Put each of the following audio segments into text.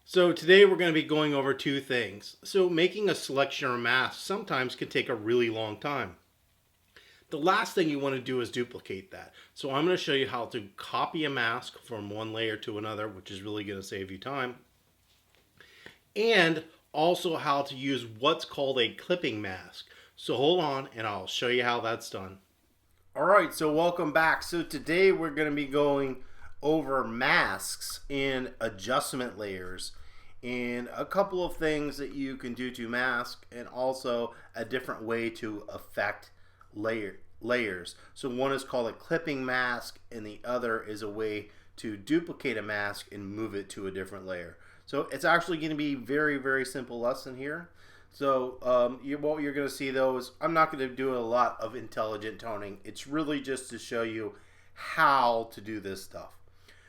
So today we're going to be going over two things. So making a selection or mask sometimes can take a really long time. The last thing you want to do is duplicate that. So I'm going to show you how to copy a mask from one layer to another, which is really going to save you time. And also how to use what's called a clipping mask. So hold on and I'll show you how that's done. Alright, so welcome back. So today we're going to be going over masks and adjustment layers and a couple of things that you can do to mask and also a different way to affect layers. So one is called a clipping mask and the other is a way to duplicate a mask and move it to a different layer. So it's actually going to be very simple lesson here. So what you're going to see though is I'm not going to do a lot of intelligent toning. It's really just to show you how to do this stuff.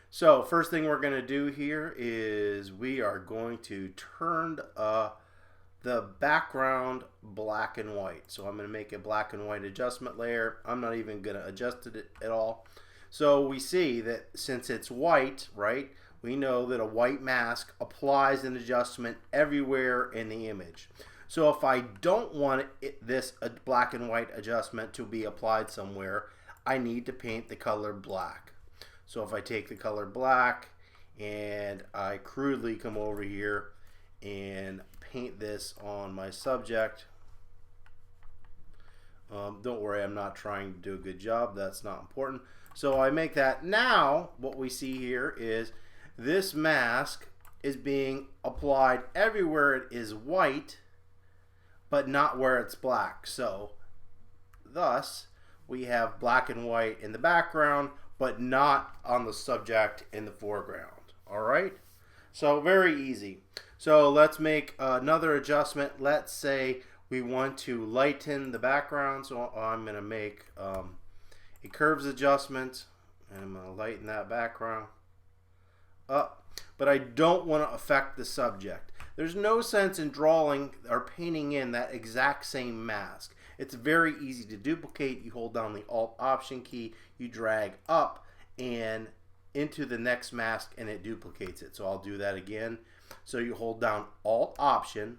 So first thing we're going to do here is we are going to turn the background black and white. So I'm going to make a black and white adjustment layer. I'm not even going to adjust it at all. So we see that since it's white, right, we know that a white mask applies an adjustment everywhere in the image. So if I don't want this black and white adjustment to be applied somewhere, I need to paint the color black. So if I take the color black and I crudely come over here and paint this on my subject, don't worry, I'm not trying to do a good job. That's not important. So I make that. Now what we see here is this mask is being applied everywhere it is white, but not where it's black. So thus we have black and white in the background, but not on the subject in the foreground. All right, so very easy. So let's make another adjustment. Let's say we want to lighten the background, so I'm going to make a curves adjustment and I'm going to lighten that background up, but I don't want to affect the subject. There's no sense in drawing or painting in that exact same mask. It's very easy to duplicate. You hold down the Alt Option key, you drag up and into the next mask and it duplicates it. So I'll do that again. So you hold down Alt Option,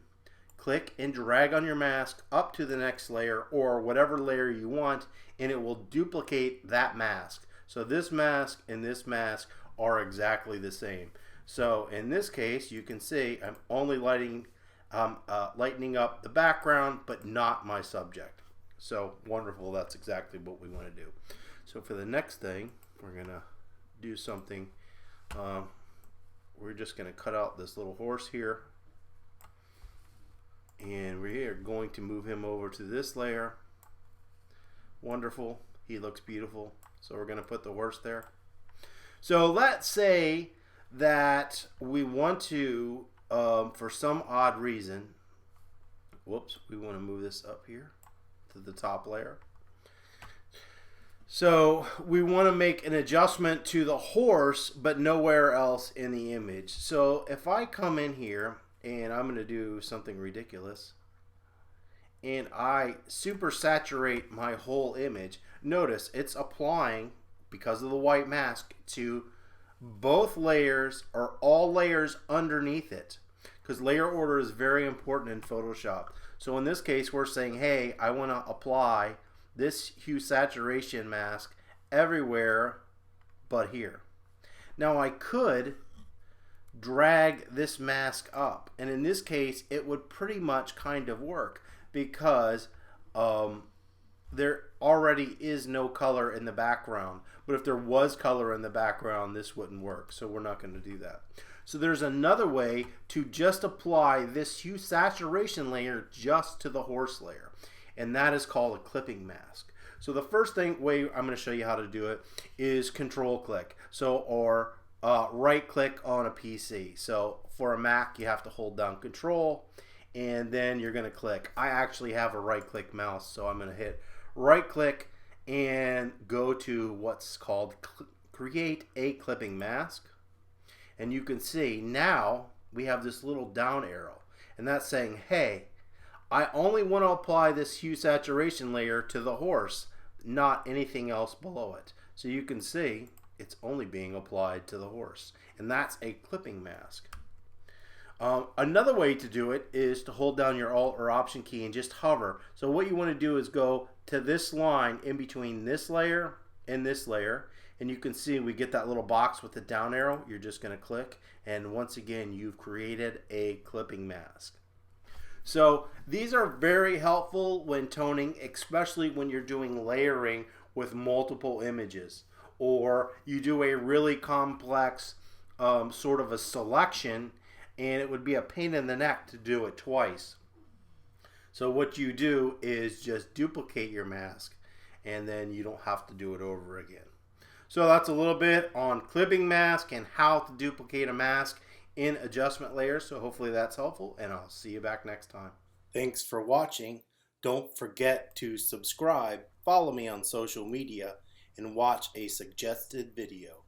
click and drag on your mask up to the next layer or whatever layer you want, and it will duplicate that mask. So this mask and this mask are exactly the same. So in this case, you can see I'm only lightening up the background, but not my subject. So wonderful, that's exactly what we want to do. So for the next thing, we're gonna do something. We're just gonna cut out this little horse here, and we are going to move him over to this layer. Wonderful, he looks beautiful. So we're gonna put the horse there. So let's say that we want to, for some odd reason, whoops, we want to move this up here to the top layer. So we want to make an adjustment to the horse, but nowhere else in the image. So if I come in here and I'm going to do something ridiculous and I super saturate my whole image, notice it's applying, because of the white mask, to both layers or all layers underneath it, because layer order is very important in Photoshop. So in this case we're saying, hey, I want to apply this hue saturation mask everywhere but here. Now I could drag this mask up, and in this case it would pretty much kind of work because there already is no color in the background. But if there was color in the background, this wouldn't work. So we're not going to do that. So there's another way to just apply this hue saturation layer just to the horse layer, and that is called a clipping mask. So the first way I'm going to show you how to do it is control click. So or right click on a PC. So for a Mac you have to hold down control and then you're going to click. I actually have a right click mouse, so I'm going to hit right click and go to what's called create a clipping mask, and you can see now we have this little down arrow, and that's saying, hey, I only want to apply this hue saturation layer to the horse, not anything else below it. So you can see it's only being applied to the horse, and that's a clipping mask. Another way to do it is to hold down your Alt or Option key and just hover. So what you want to do is go to this line in between this layer and this layer, and you can see we get that little box with the down arrow. You're just going to click, and once again you've created a clipping mask. So these are very helpful when toning, especially when you're doing layering with multiple images, or you do a really complex sort of a selection, and it would be a pain in the neck to do it twice. So what you do is just duplicate your mask, and then you don't have to do it over again. So that's a little bit on clipping mask and how to duplicate a mask in adjustment layers. So hopefully that's helpful, and I'll see you back next time. Thanks for watching. Don't forget to subscribe, follow me on social media, and watch a suggested video.